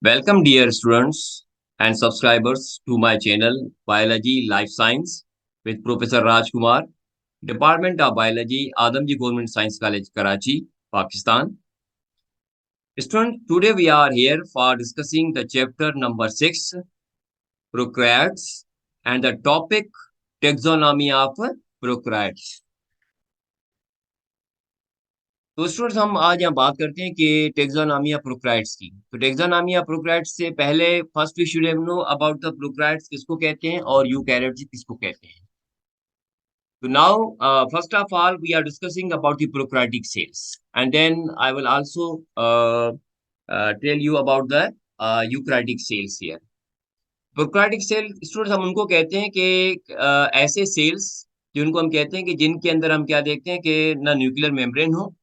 Welcome, dear students and subscribers, to my channel Biology Life Science with Professor Raj Kumar, Department of Biology, Adamji Government Science College, Karachi, Pakistan. Students, today we are here for discussing the chapter number 6, Prokaryotes, and the topic Taxonomy of Prokaryotes. तो students हम आज यहाँ बात करते हैं कि taxonomy of prokaryotes की। तो टेक्सोनॉमी ऑफ प्रोकैरियोट्स से पहले first we should know about the prokaryotes किसको कहते हैं और यूकैरियोट्स किसको कहते हैं। तो now first of all we are discussing about the prokaryotic cells and then I will also tell you about the eukaryotic cells here. Prokaryotic cell students हम उनको कहते हैं कि ऐसे सेल्स जिनको हम कहते हैं कि जिनके अंदर हम क्या देखते हैं कि ना न्यूक्लियर मेम्ब्रेन हो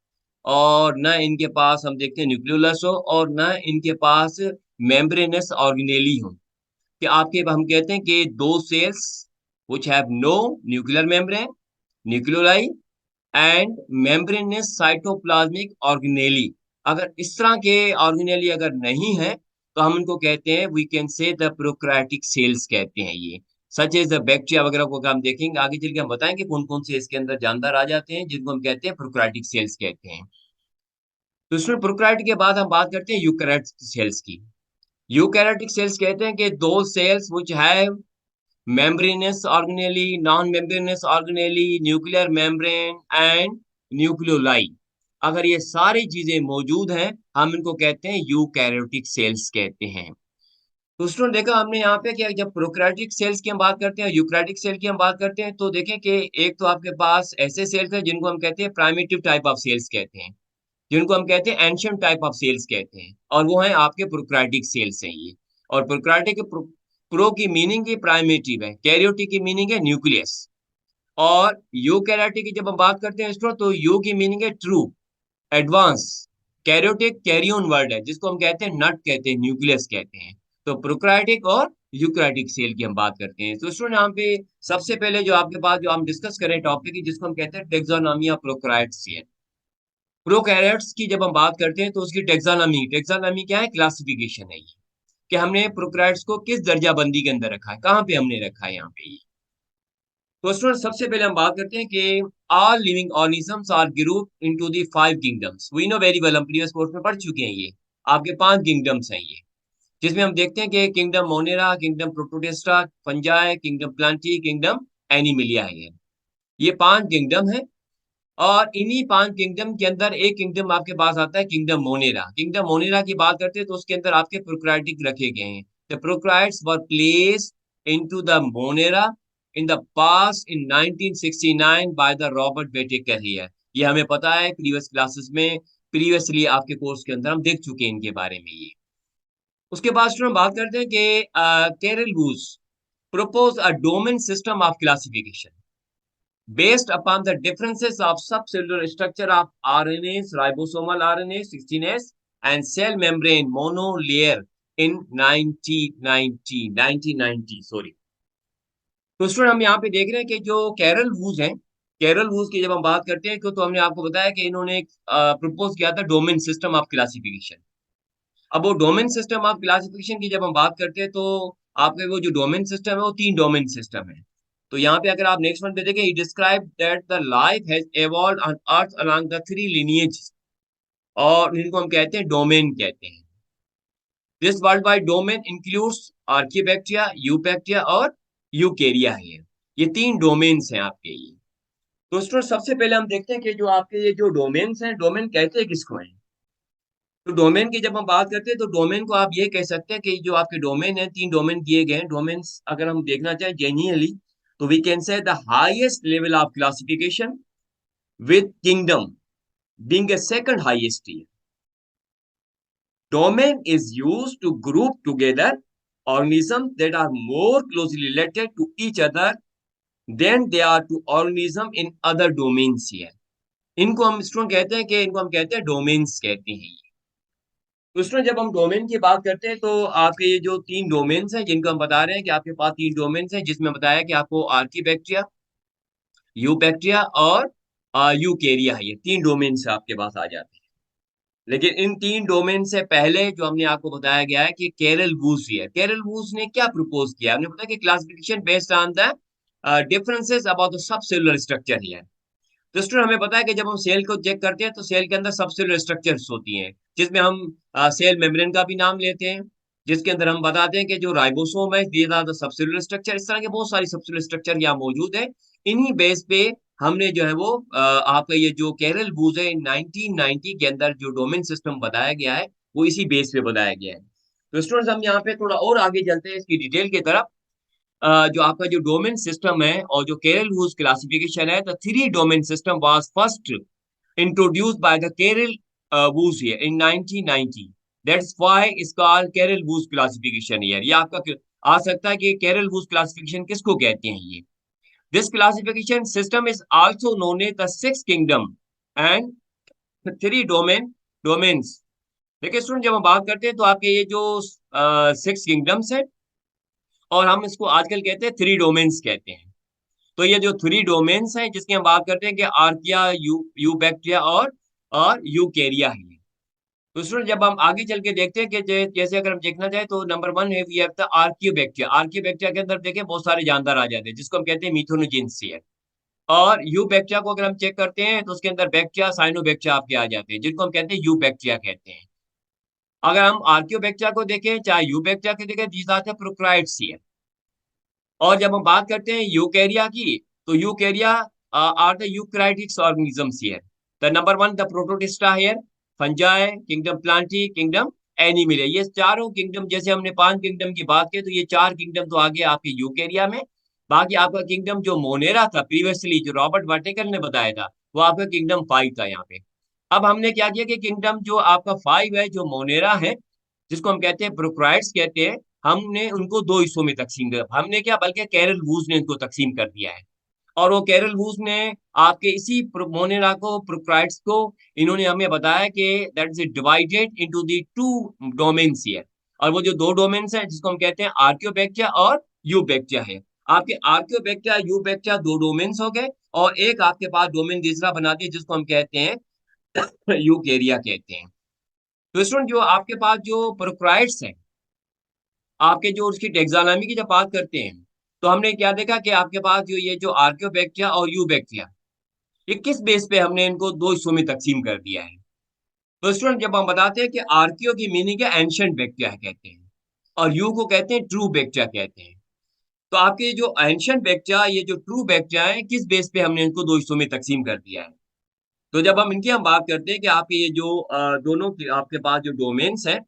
और न इनके पास हम देखते हैं न्यूक्लियोलस हो और न इनके पास मेम्ब्रेनस ऑर्गेनेली हो। कि आपके हम कहते हैं कि दो cells which have no nuclear membrane nucleoli and membranous cytoplasmic organelle. अगर इस तरह के ऑर्गेनेली अगर नहीं है तो हम उनको कहते हैं we can say the prokaryotic cells कहते हैं। ये सच एज द बैक्टीरिया वगैरह को हम देखेंगे आगे चल के, हम बताएंगे कौन कौन से इसके अंदर जानदार आ जाते हैं जिनको हम कहते हैं प्रोकैरियोटिक सेल्स कहते हैं। तो इसमें प्रोकैरियोट के बाद हम बात करते हैं यूकैरियोटिक सेल्स की। यूकैरियोटिक सेल्स कहते हैं कि दो cells which have membranous organelle, non-membranous organelle, nuclear membrane and nucleoli। अगर ये सारी चीजें मौजूद हैं हम इनको कहते हैं यूकैरियोटिक सेल्स कहते हैं। तो स्टूडेंट देखा हमने यहाँ पे कि जब प्रोकैरियोटिक सेल्स की हम बात करते हैं यूकैरियोटिक सेल की हम बात करते हैं तो देखें कि एक तो आपके पास ऐसे सेल्स हैं जिनको हम कहते हैं प्राइमेटिव टाइप ऑफ सेल्स कहते हैं, जिनको हम कहते हैं एंशिएंट टाइप ऑफ सेल्स कहते हैं, और वो है आपके प्रोकैरियोटिक सेल्स हैं ये। और प्रोकैरियोटिक प्रो की मीनिंग ही प्राइमेटिव है, कैरियोटिक की मीनिंग है न्यूक्लियस, और यूकैरियोटिक की जब हम बात करते हैं स्टूडेंट तो यू की मीनिंग है true advance. Karyotic karyon word है जिसको हम कहते हैं नट कहते हैं, न्यूक्लियस कहते हैं। तो प्रोकैरियोटिक और यूकैरियोटिक सेल की हम बात करते हैं। तो स्टूडेंट यहाँ पे सबसे पहले जो आपके पास जो हम डिस्कस करें टॉपिक जिसको हम कहते हैं टेक्सोनॉमी ऑफ प्रोकैरियोट्स। प्रोकैरियोट्स की जब हम बात करते हैं तो उसकी टेक्सोनॉमी टेक्सोनॉमी क्या है, क्लासिफिकेशन है ये कि हमने प्रोकैरियोट्स को किस दर्जा बंदी के अंदर रखा है, कहाँ पे हमने रखा है यहाँ पे ये। तो स्टूडेंट सबसे पहले हम बात करते हैं कि all living organisms are group into the 5 kingdoms. We know very well, हम प्रीवियस कोर्स में पढ़ चुके हैं ये। आपके 5 किंगडम्स हैं ये, जिसमें हम देखते हैं कि kingdom Monera, kingdom Protoctista, Fungi, kingdom Plantae, kingdom Animalia है। ये 5 किंगडम है और इन्हीं 5 किंगडम के अंदर एक किंगडम आपके पास आता है किंगडम मोनेरा। किंगडम मोनेरा की बात करते हैं तो उसके अंदर आपके प्रोकैरियोटिक रखे गए हैं। The prokaryotes were placed into the Monera in the past in 1969 by the Robert Whittaker. ये हमें पता है, प्रीवियस क्लासेस में प्रीवियसली आपके कोर्स के अंदर हम देख चुके हैं इनके बारे में ये। उसके बाद हम बात करते हैं कि Carl Woese proposed a domain system of classification based upon the differences of subcellular structure of RNAs, ribosomal RNA 16S, and cell membrane monolayer in 1990 sorry। तो स्टूडेंट हम यहाँ पे देख रहे हैं कि जो कैरल वूज हैं, कैरल वूज की जब हम बात करते हैं तो हमने आपको बताया कि इन्होंने प्रपोज किया था डोमेन सिस्टम ऑफ क्लासिफिकेशन। अब वो डोमेन सिस्टम ऑफ क्लासिफिकेशन की जब हम बात करते हैं तो आपके वो जो डोमेन सिस्टम है वो 3 डोमेन सिस्टम है। तो यहाँ पे अगर आप नेक्स्ट वन पे देखें, he describe that the life has evolved on earth along the 3 lineages, और इनको हम कहते हैं डोमेन कहते हैं। This world wide domain includes आर्कियोबैक्टीरिया, eubacteria और यूकेरिया है। ये 3 डोमेन्स हैं आपके ये। तो स्टूडेंट सबसे पहले हम देखते हैं कि जो आपके ये जो डोमेन्स हैं, डोमेन कहते हैं किसको हैं। तो डोमेन की जब हम बात करते हैं तो डोमेन को आप ये कह सकते हैं कि जो आपके डोमेन है, 3 डोमेन दिए गए हैं। डोमेन्स अगर हम देखना चाहें जेन्युइनली तो we can say the highest level of classification with kingdom being a second highest tier. Domain is used to group together organisms that are more closely related to each other than they are to organism in other domains here। इनको हम student कहते हैं कि इनको हम कहते हैं domains कहते हैं ये। तो स्टूडेंट जब हम डोमेन की बात करते हैं तो आपके ये जो 3 डोमेन्स हैं जिनको हम बता रहे हैं कि आपके पास 3 डोमेन्स हैं, जिसमें बताया कि आपको आर्कीबैक्टीरिया, यूबैक्टीरिया और यूकेरिया है, ये 3 डोमेन्स आपके पास आ जाते हैं। लेकिन इन तीन डोमेन से पहले जो हमने आपको बताया गया है कि कैरल वूज है, कैरल वूज ने क्या प्रपोज किया, हमने बताया कि classification based on the differences about the subcellular structure here. तो स्टूडेंट हमें पता है कि जब हम सेल को चेक करते हैं तो सेल के अंदर सब सेलुलर स्ट्रक्चर्स होती हैं, जिसमें हम सेल मेम्ब्रेन का भी नाम लेते हैं, जिसके अंदर हम बताते हैं कि जो राइबोसोम है these are the subcellular structure. इस तरह के बहुत सारी सब सेलुलर स्ट्रक्चर यहाँ मौजूद है। इन्हीं बेस पे हमने जो है वो आपका ये जो कैरल बूज है 1990 के अंदर जो डोमेन सिस्टम बताया गया है वो इसी बेस पे बताया गया है। तो स्टूडेंट्स हम यहाँ पे थोड़ा और आगे चलते हैं इसकी डिटेल की तरफ। जो आपका जो डोमेन सिस्टम है और जो केरल वूज क्लासिफिकेशन है, the three domain system was first introduced by the Carol Woos here in 1990. That's why it's called Carol Woos classification here. ये आपका आ सकता है कि Carol Woos classification किसको कहते हैं ये। This classification system is also known as the six kingdom and three domains। देखिए स्टूडेंट जब हम बात करते हैं तो आपके ये जो सिक्स किंगडम्स है और हम इसको आजकल कहते हैं थ्री डोमेन्स कहते हैं। तो ये जो थ्री डोमेन्स हैं जिसकी हम बात करते हैं कि आर्किया, यू बैक्टीरिया और यूकेरिया है। तो स्टूडेंट जब हम आगे चल के देखते हैं कि जैसे अगर हम देखना चाहें तो नंबर वन है we have the archaebacteria. Archaebacteria के अंदर देखें बहुत सारे जानदार आ जाते हैं जिसको हम कहते हैं मिथुनोजेंसिया। और यू बैक्टीरिया को अगर हम चेक करते हैं तो उसके अंदर बैक्टीरिया साइनोबैक्टीरिया आपके आ जाते हैं जिनको हम कहते हैं यू बैक्टीरिया कहते हैं। अगर हम आर्कियोबैक्टीरिया को देखें चाहे यू बैक्टीरिया को देखें दीज आर द प्रोकार्योट्स। और जब हम बात करते हैं यूकेरिया की तो Eukarya are the eukaryotic organisms here. The number one the Protoctista here, Fungi kingdom, Plantae kingdom, Animalia. ये चारों किंगडम, जैसे हमने पांच किंगडम की बात की तो ये चार किंगडम तो आगे आपके यूकेरिया में। बाकी आपका किंगडम जो मोनेरा था प्रीवियसली जो रॉबर्ट वाटेकर ने बताया था वो आपका किंगडम फाइव था यहाँ पे। अब हमने क्या किया कि किंगडम जो आपका फाइव है जो मोनेरा है जिसको हम कहते हैं प्रोक्राइट्स कहते हैं, हमने उनको दो हिस्सों में तकसीम कर, हमने क्या बल्कि कैरल वूज ने उनको तकसीम कर दिया है। और वो कैरल वूज ने आपके इसी मोनेरा को प्रोक्राइट्स को इन्होंने हमें बताया कि that is divided into the two domains here. और वो जो दो डोमेन्स हैं जिसको हम कहते हैं आर्कियोबैक्टीरिया और यूबैक्टीरिया है। आपके आर्कियोबैक्टीरिया यूबैक्टीरिया दो डोमेन्स हो गए और एक आपके पास डोमेन तीसरा बना दिया जिसको हम कहते हैं यूकेरिया कहते हैं। तो स्टूडेंट जो आपके पास जो प्रोक्राइट्स हैं आपके जो उसकी टेक्सोनॉमी की जब बात करते हैं तो हमने क्या देखा कि आपके पास जो ये जो आर्कियोबैक्टीरिया और यूबैक्टीरिया ये किस बेस पे हमने इनको दो हिस्सों में तकसीम कर दिया है। तो स्टूडेंट जब हम बताते हैं कि आर्कियो की मीनिंग है एंशिएंट बैक्टीरिया कहते हैं और यू को कहते हैं ट्रू बैक्टीरिया कहते हैं। तो आपके जो एंशिएंट बैक्टीरिया ये जो ट्रू बैक्टीरिया है किस बेस पे हमने इनको दो हिस्सों में तकसीम कर दिया है। तो जब हम इनकी हम बात करते हैं कि आपके ये जो दोनों आपके पास जो डोमेन्स हैं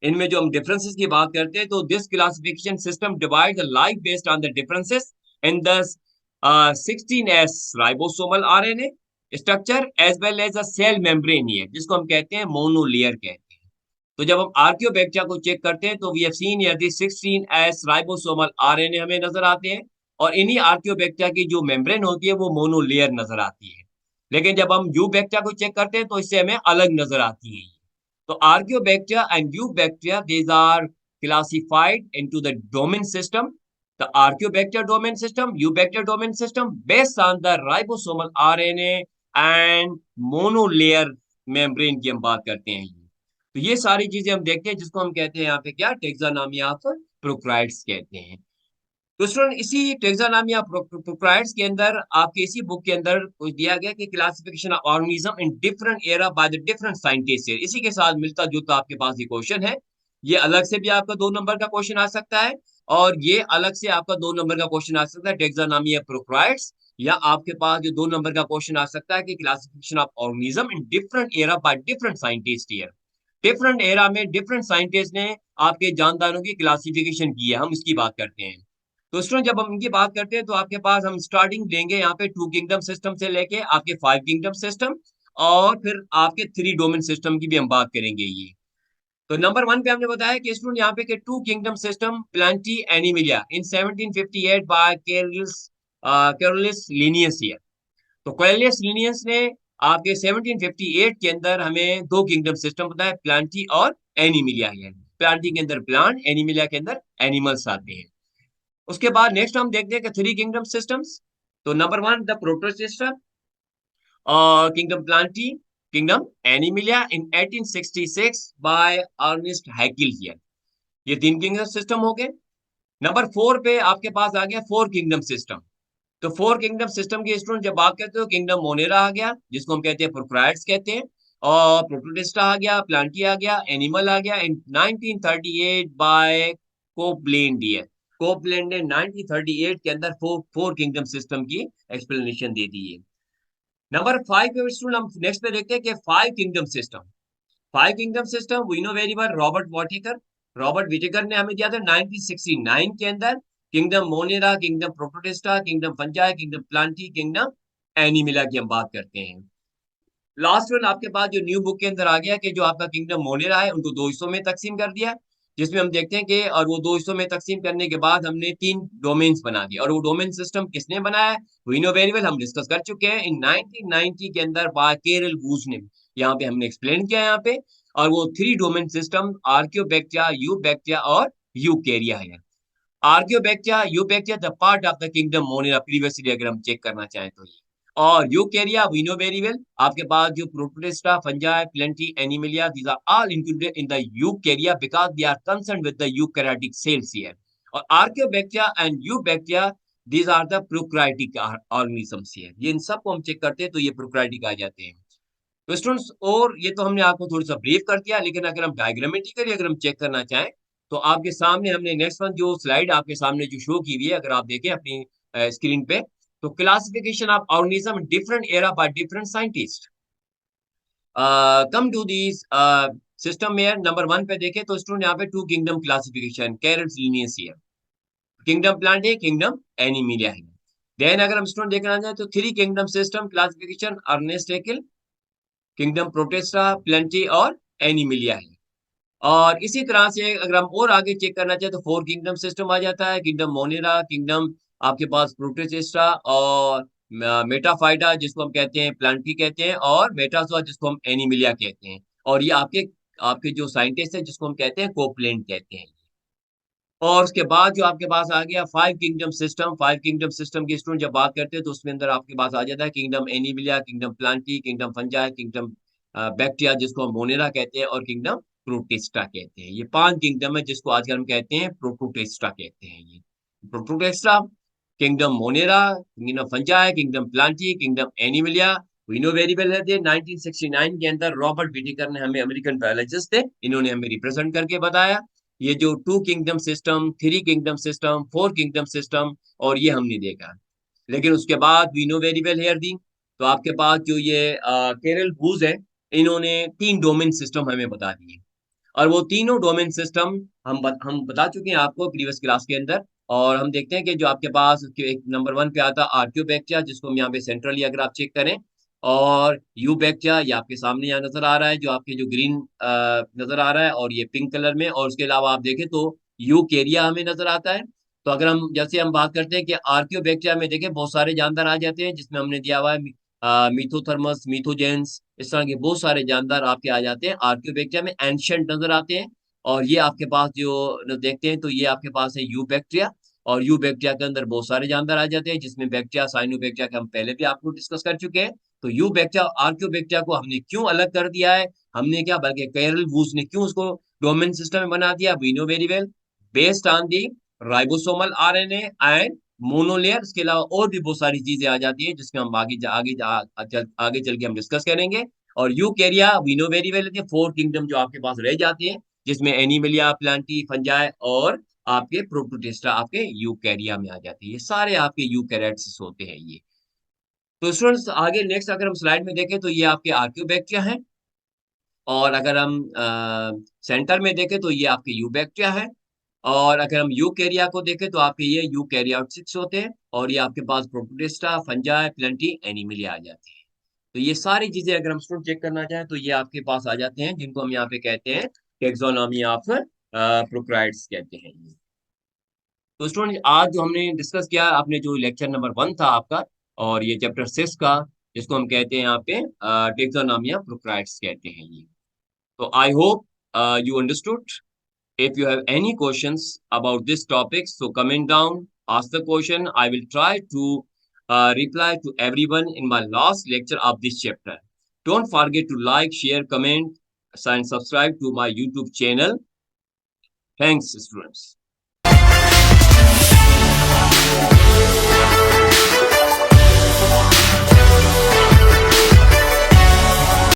इनमें जो हम डिफरेंसेस की बात करते हैं तो this classification system divide the life based on the differences in the 16s ribosomal RNA structure as well as a cell membrane है जिसको हम कहते हैं मोनोलेयर कहते हैं। तो जब हम आर्कियोबैक्टीरिया को चेक करते हैं तो we have seen here the 16s ribosomal RNA हमें नजर आते हैं और इन्हीं आर्कियोबैक्टीरिया की जो मेम्ब्रेन होती है वो मोनोलेयर नजर आती है। लेकिन जब हम यू बैक्टीरिया को चेक करते हैं तो इससे हमें अलग नजर आती है। तो archaebacteria and eubacteria these are classified into the domain system. The archaebacteria domain system, eubacteria domain system based on the ribosomal RNA and monolayer membrane की हम बात करते हैं। तो ये सारी चीजें हम देखते हैं जिसको हम कहते हैं यहाँ पे क्या टेक्सोनॉमी ऑफ प्रोकार्योट्स कहते हैं। तो स्टूडेंट इसी टेक्सोनॉमी प्रोकार्योट्स के अंदर आपके इसी बुक के अंदर कुछ दिया गया कि classification of organism in different era by the different scientist. इसी के साथ मिलता जुलता आपके पास ये क्वेश्चन है। ये अलग से भी आपका दो नंबर का क्वेश्चन आ सकता है और ये अलग से आपका दो नंबर का क्वेश्चन आ सकता है टेक्सोनॉमी ऑफ प्रोकार्योट्स। या आपके पास जो दो नंबर का क्वेश्चन आ सकता है कि classification of organism in different era by different scientist here. Different era में डिफरेंट साइंटिस्ट ने आपके जानदारों की क्लासिफिकेशन की है, हम इसकी बात करते हैं। तो स्टूडेंट जब हम इनकी बात करते हैं तो आपके पास हम स्टार्टिंग लेंगे यहाँ पे टू किंगडम सिस्टम से लेके आपके फाइव किंगडम सिस्टम और फिर आपके थ्री डोमेन सिस्टम की भी हम बात करेंगे ये। तो नंबर वन पे हमने बताया कि स्टूडेंट यहाँ पे कि two kingdom system Plantae Animalia in 1758 by Carolus Linnaeus here. तो कैरोलिस लिनियस ने आपके 1758 के अंदर हमें दो किंगडम सिस्टम बताया प्लांटी और एनिमिलिया है। प्लांटी के अंदर प्लांट, एनिमिलिया के अंदर एनिमल्स आते हैं। उसके बाद नेक्स्ट हम देखते हैं कि थ्री किंगडम सिस्टम्स। तो नंबर वन द प्रोटोसिस्टा और kingdom Plantae kingdom Animalia in 1866 by Ernst Haeckel here. ये 3 किंगडम सिस्टम हो गए। नंबर 4 पे आपके पास आ गया 4 किंगडम सिस्टम। तो 4 किंगडम सिस्टम की स्टूडेंट जब बात करते हो, किंगडम मोनेरा आ गया जिसको हम कहते हैं प्रोक्राइट्स कहते हैं, और प्रोटोटिस्टा आ गया, प्लांटी आ गया, एनिमल आ गया इन 1938 बाय कोपलैंड। कोपलैंड ने 1938 के अंदर फोर किंगडम सिस्टम की एक्सप्लेनेशन दे दी है। नंबर 5 पे स्टूडेंट हम नेक्स्ट पे देखते हैं कि 5 kingdom system. 5 kingdom system we know very well, Robert Whittaker ने हमें दिया था 1969 के अंदर। Kingdom Monera, kingdom Protoctista, kingdom Fungi, kingdom Plantae, kingdom Animalia की हम बात करते हैं। लास्ट वन आपके पास जो न्यू बुक के अंदर आ गया कि जो आपका किंगडम मोनेरा है उनको 2 हिस्सों में तकसीम कर दिया, जिसमें हम देखते हैं कि और वो 2 हिस्सों में तकसीम करने के बाद हमने 3 डोमेन्स बना दिए। और वो डोमेन सिस्टम किसने बनाया है, वी नो वेरी वेल, हम डिस्कस कर चुके हैं इन 1990 के अंदर बाय केरल वूज ने। यहाँ पे हमने एक्सप्लेन किया है यहाँ पे। और वो 3 डोमेन सिस्टम आर्कियोबैक्टीरिया, यूबैक्टीरिया और यूकेरिया है। Archaebacteria, eubacteria the part of the kingdom Monera previously अगर हम चेक करना चाहें तो ये। और Eukarya we know very well, आपके पास जो Protoctista, Fungi, Plantae, Animalia, these are all included in the Eukarya because they are concerned with the eukaryotic cells here. और archaebacteria and eubacteria, these are the prokaryotic organisms here. ये इन सबको हम check करते हैं तो ये प्रोकैरियोटिक आ जाते हैं। तो स्टूडेंट्स, और ये तो हमने आपको थोड़ा सा ब्रीफ कर दिया, लेकिन अगर हम डायग्रामेटिकली अगर हम चेक करना चाहें तो आपके सामने हमने नेक्स्ट वन जो स्लाइड आपके सामने जो शो की हुई है, अगर आप देखें अपनी स्क्रीन पे, तो classification of organism different era by different scientist. Come to this system में नंबर 1 पे देखें तो स्टूडेंट यहाँ पे 2 kingdom classification Carolus Linnaeus here. Kingdom plant है, किंगडम एनिमिलिया है। देन अगर हम स्टूडेंट देखना चाहें तो 3 kingdom system classification Ernst Haeckel, kingdom Protista, Plantae और एनिमिलिया है। और इसी तरह से अगर हम और आगे चेक करना चाहें तो 4 किंगडम सिस्टम आ जाता है, किंगडम मोनेरा, किंगडम आपके पास प्रोटेस्टा और मेटाफाइटा जिसको हम कहते हैं प्लांटी कहते हैं, और मेटाजोआ जिसको हम एनिमिलिया कहते हैं। और ये आपके आपके जो साइंटिस्ट है जिसको हम कहते हैं कोपलैंड कहते हैं। और उसके बाद जो आपके पास आ गया 5 किंगडम सिस्टम। 5 किंगडम सिस्टम की स्टूडेंट जब बात करते हैं तो उसमें अंदर आपके पास आ जाता है kingdom Animalia, kingdom Plantae, kingdom Fungi, kingdom bacteria जिसको हम मोनेरा कहते हैं, और किंगडम प्रोटिस्टा कहते हैं। ये 5 किंगडम है जिसको आजकल हम कहते हैं प्रोटोटिस्टा कहते हैं। ये Protoctista, kingdom Monera, kingdom Fungi, kingdom Plantae, kingdom Animalia. We know very well है 1969 के अंदर रॉबर्ट विटेकर ने हमें, अमेरिकन बायोलॉजिस्ट थे, इन्होंने हमें रिप्रेजेंट करके बताया ये जो 2 kingdom system, 3 kingdom system, 4 kingdom system, और ये हमने देखा। लेकिन उसके बाद we know very well here the, तो आपके पास जो ये केरल बूज है, इन्होंने 3 डोमेन सिस्टम हमें बता दिए। और वो तीनों डोमेन सिस्टम हम बता चुके हैं आपको प्रीवियस क्लास के अंदर। और हम देखते हैं कि जो आपके पास एक नंबर 1 पे आता है आर्कियोबैक्टीरिया जिसको हम यहाँ पे सेंट्रली अगर आप चेक करें, और यूबैक्टीरिया ये आपके सामने यहाँ नजर आ रहा है, जो आपके जो ग्रीन नजर आ रहा है और ये पिंक कलर में। और उसके अलावा आप देखें तो यूकेरिया हमें नजर आता है। तो अगर हम जैसे हम बात करते हैं कि आर्कियोबैक्टीरिया में देखें बहुत सारे जानदार आ जाते हैं, जिसमें हमने दिया हुआ है मिथोथर्मस, मिथोजेंस, इस तरह के बहुत सारे जानदार आपके आ जाते हैं आर्कियोबैक्टीरिया में, एंशियंट नजर आते हैं। और ये आपके पास जो देखते हैं तो ये आपके पास है यू बैक्टीरिया। और यू बैक्टीरिया के अंदर बहुत सारे जानदार आ जाते हैं, जिसमें बैक्टीरिया, साइनोबैक्टीरिया के हम पहले भी आपको डिस्कस कर चुके हैं। तो यू बैक्टीरिया, आर्कियोबैक्टीरिया को हमने क्यों अलग कर दिया है, हमने क्या बल्कि कैरल वूज ने क्यों उसको डोमेन सिस्टम में बना दिया, we know very well, based on the ribosomal RNA and monolayer. इसके अलावा और भी बहुत सारी चीजें आ जाती है जिसमें हम आगे चल के हम डिस्कस करेंगे। और Eukarya we know very well, 4 kingdom जो आपके पास रह जाते हैं, जिसमें एनिमिलिया, प्लांटी, फंजाई और आपके प्रोटोटिस्टा आपके यूकेरिया में आ जाते हैं। ये सारे आपके यूकेरियोट्स होते हैं ये। तो स्टूडेंट्स आगे नेक्स्ट अगर हम स्लाइड में देखें तो ये आपके आर्कियोबैक्टीरिया हैं। और अगर हम सेंटर में देखें तो ये आपके यूबैक्टीरिया है। और अगर हम यूकेरिया को देखें तो आपके ये यूकेरियोट्स होते हैं। और ये आपके पास प्रोटोटिस्टा, फंजाई, प्लेंटी, एनिमिलिया आ जाते हैं। तो ये सारी चीजें अगर हम स्टूडेंट चेक करना चाहें तो ये आपके पास आ जाते हैं, जिनको हम यहाँ पे कहते हैं टेक्सोनॉमी ऑफ प्रोकैरियोट्स कहते हैं ये। तो स्टूडेंट आज जो हमने डिस्कस किया, आपने जो लेक्चर नंबर 1 था आपका, और ये चैप्टर 6 का, जिसको हम कहते हैं यहाँ पे टेक्सोनॉमी ऑफ प्रोकैरियोट्स कहते हैं ये। So I hope you understood. If you have any questions about this topic, so comment down, ask the question. I will try to reply to everyone in my last lecture of this chapter. Don't forget to like, share, comment, and subscribe to my YouTube channel. Thanks, students.